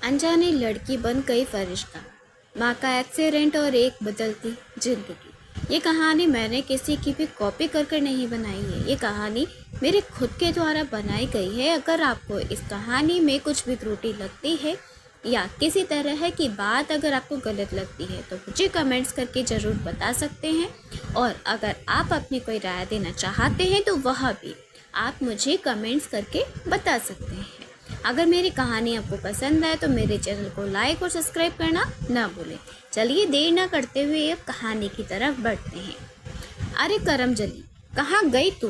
अनजानी लड़की बन गई फरिश्ता, माँ का एक्सीडेंट और एक बदलती जिंदगी। ये कहानी मैंने किसी की भी कॉपी कर नहीं बनाई है। ये कहानी मेरे खुद के द्वारा बनाई गई है। अगर आपको इस कहानी में कुछ भी त्रुटि लगती है या किसी तरह की बात अगर आपको गलत लगती है तो मुझे कमेंट्स करके ज़रूर बता सकते हैं। और अगर आप अपनी कोई राय देना चाहते हैं तो वह भी आप मुझे कमेंट्स करके बता सकते हैं। अगर मेरी कहानी आपको पसंद आए तो मेरे चैनल को लाइक और सब्सक्राइब करना ना भूलें। चलिए देर ना करते हुए अब कहानी की तरफ बढ़ते हैं। अरे करमजली, कहाँ गई तू?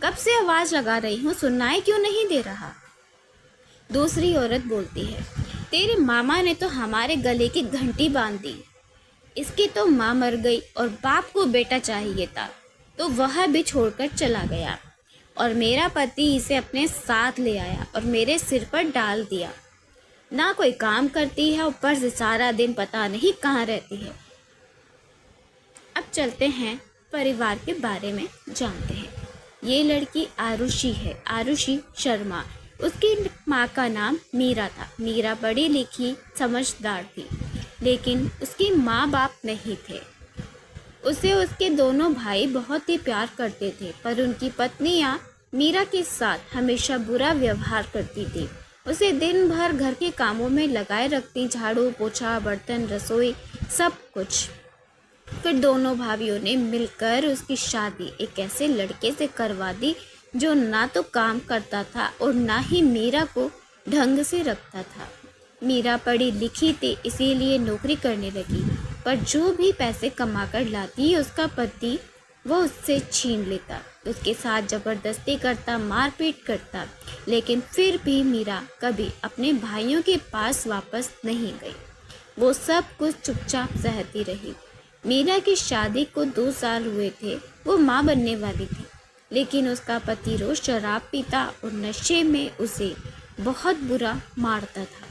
कब से आवाज़ लगा रही हूँ, सुनाई क्यों नहीं दे रहा? दूसरी औरत बोलती है, तेरे मामा ने तो हमारे गले की घंटी बांध दी। इसकी तो माँ मर गई और बाप को बेटा चाहिए था तो वह भी छोड़कर चला गया और मेरा पति इसे अपने साथ ले आया और मेरे सिर पर डाल दिया। ना कोई काम करती है, ऊपर से सारा दिन पता नहीं कहाँ रहती है। अब चलते हैं परिवार के बारे में जानते हैं। ये लड़की आरुषि है, आरुषि शर्मा। उसकी माँ का नाम मीरा था। मीरा पढ़ी लिखी समझदार थी, लेकिन उसकी माँ बाप नहीं थे। उसे उसके दोनों भाई बहुत ही प्यार करते थे, पर उनकी पत्नियां मीरा के साथ हमेशा बुरा व्यवहार करती थी। उसे दिन भर घर के कामों में लगाए रखती, झाड़ू पोछा बर्तन रसोई सब कुछ। फिर दोनों भाइयों ने मिलकर उसकी शादी एक ऐसे लड़के से करवा दी जो ना तो काम करता था और ना ही मीरा को ढंग से रखता था। मीरा पढ़ी लिखी थी, इसीलिए नौकरी करने लगी, पर जो भी पैसे कमाकर लाती उसका पति वो उससे छीन लेता, उसके साथ ज़बरदस्ती करता, मारपीट करता। लेकिन फिर भी मीरा कभी अपने भाइयों के पास वापस नहीं गई। वो सब कुछ चुपचाप सहती रही। मीरा की शादी को 2 साल हुए थे। वो माँ बनने वाली थी, लेकिन उसका पति रोज शराब पीता और नशे में उसे बहुत बुरा मारता था।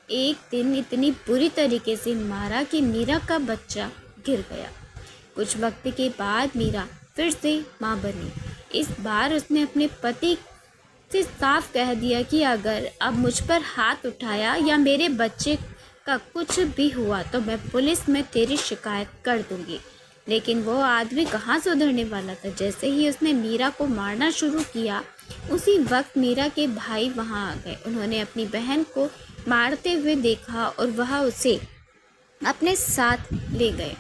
एक दिन इतनी बुरी तरीके से मारा कि मीरा का बच्चा गिर गया। कुछ वक्त के बाद मीरा फिर से माँ बनी। इस बार उसने अपने पति से साफ कह दिया कि अगर अब मुझ पर हाथ उठाया या मेरे बच्चे का कुछ भी हुआ तो मैं पुलिस में तेरी शिकायत कर दूंगी। लेकिन वो आदमी कहाँ सुधरने वाला था। जैसे ही उसने मीरा को मारना शुरू किया, उसी वक्त मीरा के भाई वहाँ आ गए। उन्होंने अपनी बहन को मारते हुए देखा और वह उसे अपने साथ ले गए।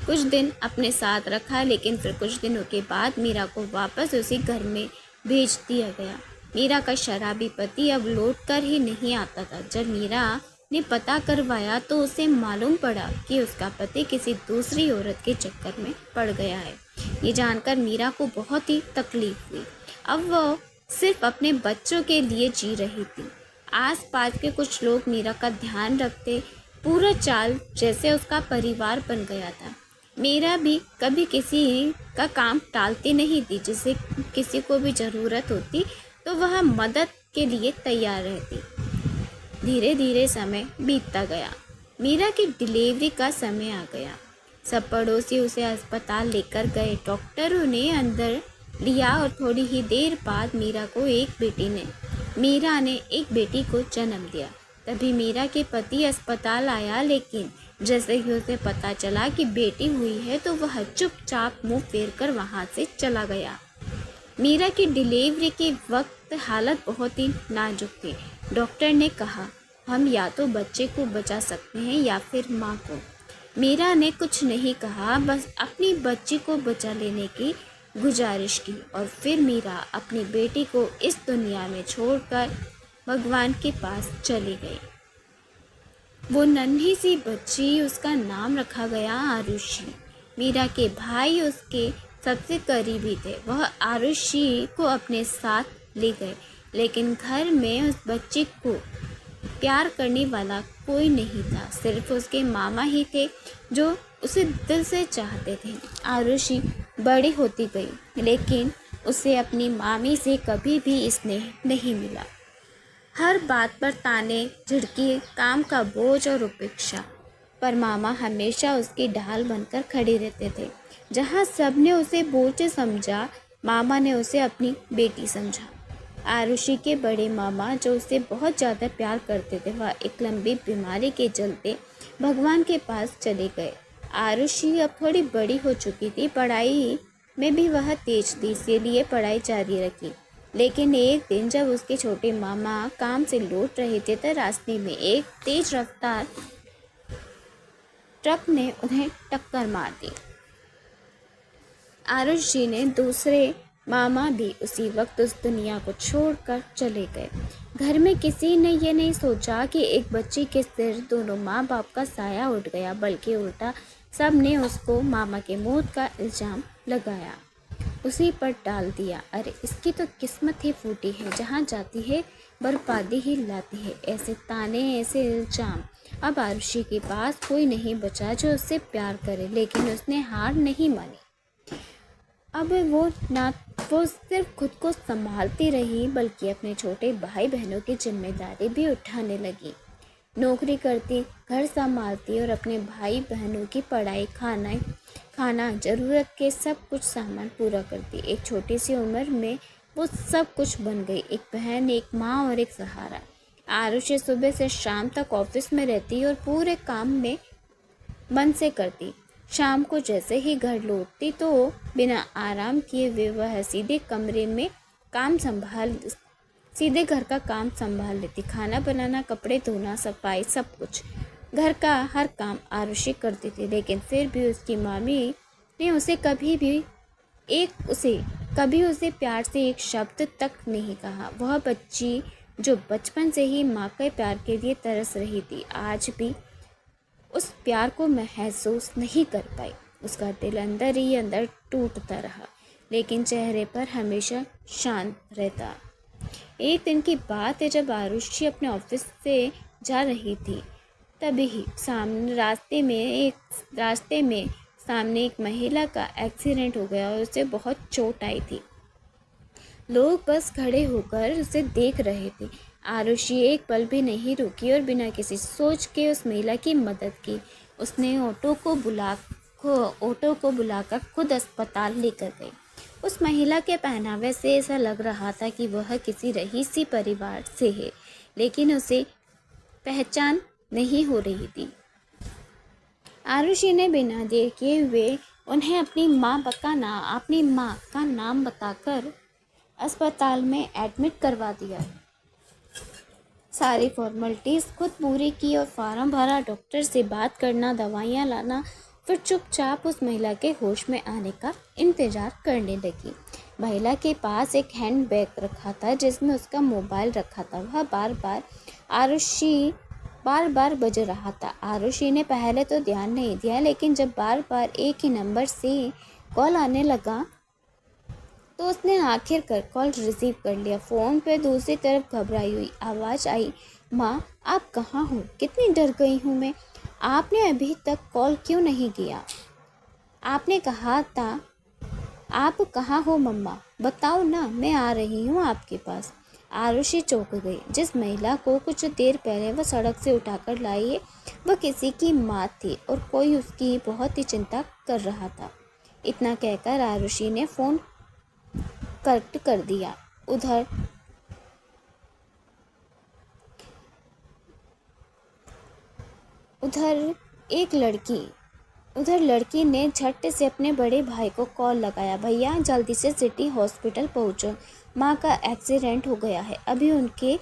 कुछ दिन अपने साथ रखा, लेकिन फिर कुछ दिनों के बाद मीरा को वापस उसी घर में भेज दिया गया। मीरा का शराबी पति अब लौट कर ही नहीं आता था। जब मीरा ने पता करवाया तो उसे मालूम पड़ा कि उसका पति किसी दूसरी औरत के चक्कर में पड़ गया है। ये जानकर मीरा को बहुत ही तकलीफ हुई। अब वो सिर्फ अपने बच्चों के लिए जी रही थी। आसपास के कुछ लोग मीरा का ध्यान रखते, पूरा चाल जैसे उसका परिवार बन गया था। मीरा भी कभी किसी का काम टालती नहीं थी। जिसे किसी को भी ज़रूरत होती तो वह मदद के लिए तैयार रहती। धीरे धीरे समय बीतता गया। मीरा की डिलीवरी का समय आ गया। सब पड़ोसी उसे अस्पताल लेकर गए। डॉक्टरों ने अंदर लिया और थोड़ी ही देर बाद मीरा ने एक बेटी को जन्म दिया। तभी मीरा के पति अस्पताल आया, लेकिन जैसे ही उसे पता चला कि बेटी हुई है तो वह चुपचाप मुंह फेर कर वहाँ से चला गया। मीरा की डिलीवरी के वक्त हालत बहुत ही नाजुक थी। डॉक्टर ने कहा, हम या तो बच्चे को बचा सकते हैं या फिर माँ को। मीरा ने कुछ नहीं कहा, बस अपनी बच्ची को बचा लेने की गुजारिश की और फिर मीरा अपनी बेटी को इस दुनिया में छोड़कर भगवान के पास चली गई। वो नन्ही सी बच्ची, उसका नाम रखा गया आरुषि। मीरा के भाई उसके सबसे करीबी थे। वह आरुषि को अपने साथ ले गए, लेकिन घर में उस बच्ची को प्यार करने वाला कोई नहीं था। सिर्फ उसके मामा ही थे जो उसे दिल से चाहते थे। आरुषि बड़ी होती गई, लेकिन उसे अपनी मामी से कभी भी स्नेह नहीं मिला। हर बात पर ताने, झिड़की, काम का बोझ और उपेक्षा। पर मामा हमेशा उसकी ढाल बनकर खड़े रहते थे। जहाँ सबने उसे बोझ समझा, मामा ने उसे अपनी बेटी समझा। आरुषि के बड़े मामा जो उसे बहुत ज़्यादा प्यार करते थे, वह एक लंबी बीमारी के चलते भगवान के पास चले गए। आरुषि अब थोड़ी बड़ी हो चुकी थी, पढ़ाई में भी वह तेज थी, इसीलिए पढ़ाई जारी रखी। लेकिन एक दिन जब उसके छोटे मामा काम से लौट रहे थे तो रास्ते में एक तेज रफ्तार ट्रक ने उन्हें टक्कर मार दी। आरुषि ने दूसरे मामा भी उसी वक्त उस दुनिया को छोड़कर चले गए। घर में किसी ने ये नहीं सोचा कि एक बच्ची के सिर दोनों माँ बाप का साया उठ गया, बल्कि उल्टा सब ने उसको मामा के मौत का इल्ज़ाम लगाया, उसी पर डाल दिया। अरे इसकी तो किस्मत ही फूटी है, जहाँ जाती है बर्बादी ही लाती है। ऐसे ताने, ऐसे इल्ज़ाम। अब आरुषि के पास कोई नहीं बचा जो उससे प्यार करे, लेकिन उसने हार नहीं मानी। अब वो सिर्फ खुद को संभालती रही, बल्कि अपने छोटे भाई बहनों की जिम्मेदारी भी उठाने लगी। नौकरी करती, घर संभालती और अपने भाई बहनों की पढ़ाई, खाना ज़रूरत के सब कुछ सामान पूरा करती। एक छोटी सी उम्र में वो सब कुछ बन गई, एक बहन, एक माँ और एक सहारा। आरुषि सुबह से शाम तक ऑफिस में रहती और पूरे काम में मन से करती। शाम को जैसे ही घर लौटती तो बिना आराम किए वह सीधे घर का काम संभाल लेती। खाना बनाना, कपड़े धोना, सफाई, सब कुछ घर का हर काम आरुषि करती थी। लेकिन फिर भी उसकी मामी ने कभी उसे प्यार से एक शब्द तक नहीं कहा। वह बच्ची जो बचपन से ही माँ के प्यार के लिए तरस रही थी, आज भी उस प्यार को महसूस नहीं कर पाई। उसका दिल अंदर ही अंदर टूटता रहा, लेकिन चेहरे पर हमेशा शांत रहता। एक दिन की बात है, जब आरुषि अपने ऑफिस से जा रही थी, तभी रास्ते में सामने एक महिला का एक्सीडेंट हो गया और उसे बहुत चोट आई थी। लोग बस खड़े होकर उसे देख रहे थे। आरुषि एक पल भी नहीं रुकी और बिना किसी सोच के उस महिला की मदद की। उसने ऑटो को बुलाकर खुद अस्पताल लेकर गई। उस महिला के पहनावे से ऐसा लग रहा था कि वह किसी रईसी परिवार से है, लेकिन उसे पहचान नहीं हो रही थी। आरुषि ने बिना देर किए हुए उन्हें अपनी माँ का नाम बताकर अस्पताल में एडमिट करवा दिया। सारी फॉर्मेलिटीज़ खुद पूरी की और फार्म भरा, डॉक्टर से बात करना, दवाइयाँ लाना, फिर चुपचाप उस महिला के होश में आने का इंतज़ार करने लगी। महिला के पास एक हैंड बैग रखा था जिसमें उसका मोबाइल रखा था। वह बार बार बज रहा था। आरुषि ने पहले तो ध्यान नहीं दिया, लेकिन जब बार बार एक ही नंबर से कॉल आने लगा तो उसने आखिरकार कॉल रिसीव कर लिया। फ़ोन पे दूसरी तरफ घबराई हुई आवाज़ आई, माँ आप कहाँ हो? कितनी डर गई हूँ मैं। आपने अभी तक कॉल क्यों नहीं किया? आपने कहा था। आप कहाँ हो मम्मा? बताओ ना, मैं आ रही हूँ आपके पास। आरुषि चौंक गई। जिस महिला को कुछ देर पहले वह सड़क से उठाकर लाई है, वह किसी की माँ थी और कोई उसकी बहुत ही चिंता कर रहा था। इतना कहकर आरुषि ने फ़ोन कट कर दिया। उधर लड़की ने झट से अपने बड़े भाई को कॉल लगाया, भैया जल्दी से सिटी हॉस्पिटल पहुंचो, माँ का एक्सीडेंट हो गया है। अभी उनके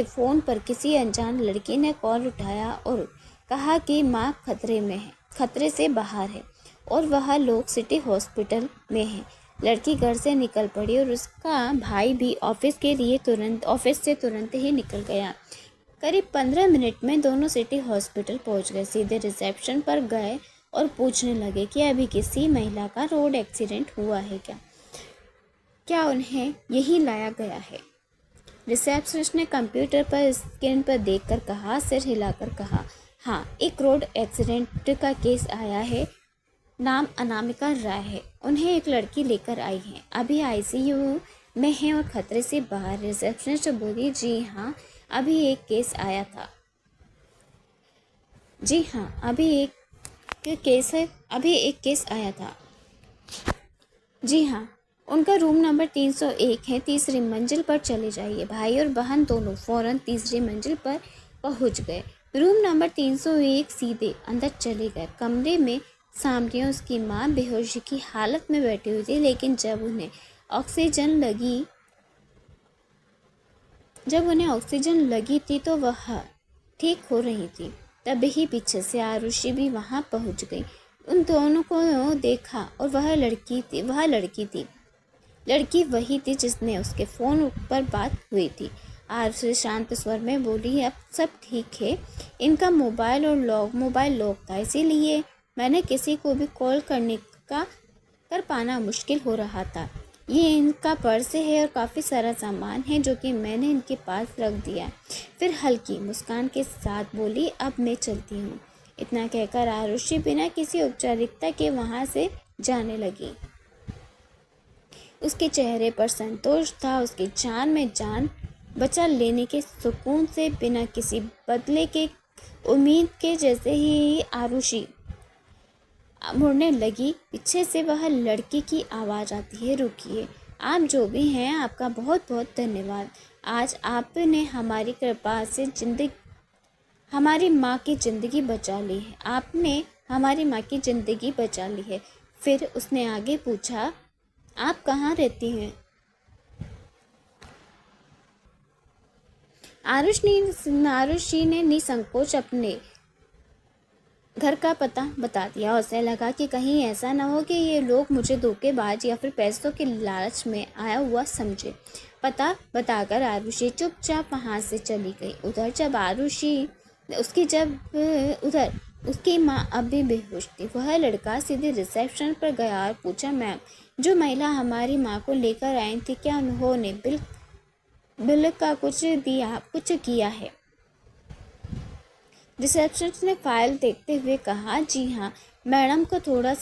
फ़ोन पर किसी अनजान लड़की ने कॉल उठाया और कहा कि माँ खतरे से बाहर है और वह लोग सिटी हॉस्पिटल में हैं। लड़की घर से निकल पड़ी और उसका भाई भी ऑफिस से तुरंत ही निकल गया। करीब 15 मिनट में दोनों सिटी हॉस्पिटल पहुंच गए। सीधे रिसेप्शन पर गए और पूछने लगे कि अभी किसी महिला का रोड एक्सीडेंट हुआ है क्या उन्हें यहीं लाया गया है? रिसेप्शनिस्ट ने कंप्यूटर पर स्क्रीन पर देखकर कहा, सिर हिलाकर कहा, हाँ एक रोड एक्सीडेंट का केस आया है, नाम अनामिका राय है, उन्हें एक लड़की लेकर आई है, अभी आईसीयू में है और खतरे से बाहर। रिसेप्शनिस्ट बोली, जी हाँ अभी एक केस आया था। जी हाँ अभी एक केस आया था। जी हाँ उनका रूम नंबर 301 है, तीसरी मंजिल पर चले जाइए। भाई और बहन दोनों फ़ौरन तीसरी मंजिल पर पहुंच गए। रूम नंबर 301 सीधे अंदर चले गए। कमरे में सामने उसकी माँ बेहोशी की हालत में बैठी हुई थी, लेकिन जब उन्हें ऑक्सीजन लगी थी तो वह ठीक हो रही थी। तभी पीछे से आरुषि भी वहां पहुंच गई। उन दोनों को देखा और वह लड़की थी। लड़की वही थी जिसने उसके फ़ोन पर बात हुई थी। आरुषि शांत स्वर में बोली, अब सब ठीक है। इनका मोबाइल लॉक था, इसीलिए मैंने किसी को भी कॉल कर पाना मुश्किल हो रहा था। ये इनका पर्स है और काफ़ी सारा सामान है जो कि मैंने इनके पास रख दिया। फिर हल्की मुस्कान के साथ बोली, अब मैं चलती हूँ। इतना कहकर आरुषि बिना किसी औपचारिकता के वहाँ से जाने लगी। उसके चेहरे पर संतोष था, उसकी जान में जान बचा लेने के सुकून से, बिना किसी बदले के उम्मीद के। जैसे ही आरुषि मुड़ने लगी, पीछे से वह लड़की की आवाज़ आती है, रुकिए, आप जो भी हैं आपका बहुत बहुत धन्यवाद। आज आपने हमारी कृपा से हमारी माँ की ज़िंदगी बचा ली है। आपने हमारी माँ की ज़िंदगी बचा ली है। फिर उसने आगे पूछा, आप कहाँ रहती हैं? आरुषि ने निसंकोच अपने घर का पता बता दिया। उसे लगा कि कहीं ऐसा न हो कि ये लोग मुझे धोखेबाज या फिर पैसों के लालच में आया हुआ समझे। पता बताकर आरुषि चुपचाप वहाँ से चली गई। उधर उसकी माँ अब भी बेहोश थी। वह लड़का सीधे रिसेप्शन पर गया और पूछा, मैम, जो महिला हमारी माँ को लेकर आई थी, क्या उन्होंने बिल का कुछ किया है? रिसेप्शनिस्ट ने फाइल देखते हुए कहा, जी हाँ मैडम, को थोड़ा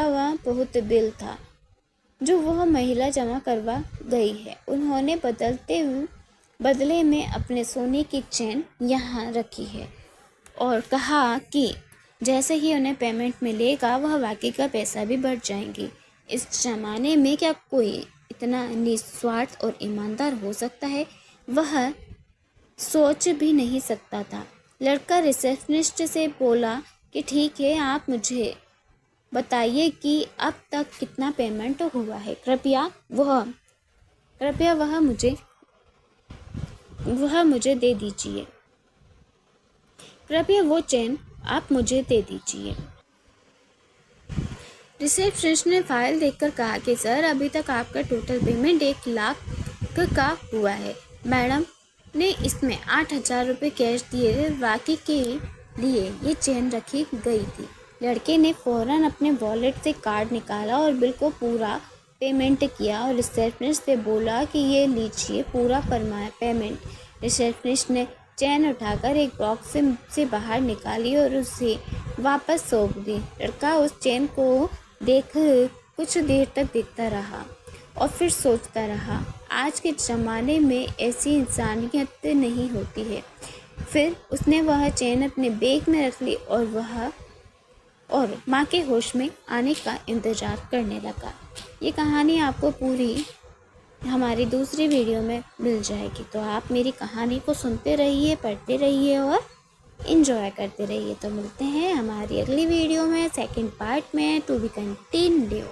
वह बहुत बिल था जो वह महिला जमा करवा गई है। उन्होंने बदले में अपने सोने की चेन यहाँ रखी है और कहा कि जैसे ही उन्हें पेमेंट मिलेगा वह बाकी का पैसा भी बढ़ जाएंगी। इस ज़माने में क्या कोई इतना निस्वार्थ और ईमानदार हो सकता है? वह सोच भी नहीं सकता था। लड़का रिसेप्शनिस्ट से बोला कि ठीक है, आप मुझे बताइए कि अब तक कितना पेमेंट हुआ है। कृपया वह मुझे दे दीजिए। कृपया वो चेन आप मुझे दे दीजिए। रिसेप्शनिस्ट ने फाइल देखकर कहा कि सर, अभी तक आपका टोटल पेमेंट 1 लाख का हुआ है। मैडम ने इसमें 8,000 रुपये कैश दिए, बाकी के लिए ये चेन रखी गई थी। लड़के ने फ़ौरन अपने वॉलेट से कार्ड निकाला और बिल को पूरा पेमेंट किया और रिसेप्शनिस्ट से बोला कि ये लीजिए पूरा पेमेंट। रिसेप्शनिस्ट ने चेन उठाकर एक बॉक्स से बाहर निकाली और उसे वापस सौंप दी। लड़का उस चेन को कुछ देर तक देखता रहा और फिर सोचता रहा, आज के ज़माने में ऐसी इंसानियत नहीं होती है। फिर उसने वह चेन अपने बैग में रख ली और माँ के होश में आने का इंतज़ार करने लगा। ये कहानी आपको पूरी हमारी दूसरी वीडियो में मिल जाएगी, तो आप मेरी कहानी को सुनते रहिए, पढ़ते रहिए और एंजॉय करते रहिए। तो मिलते हैं हमारी अगली वीडियो में, सेकंड पार्ट में, टू बी कंटिन्यू।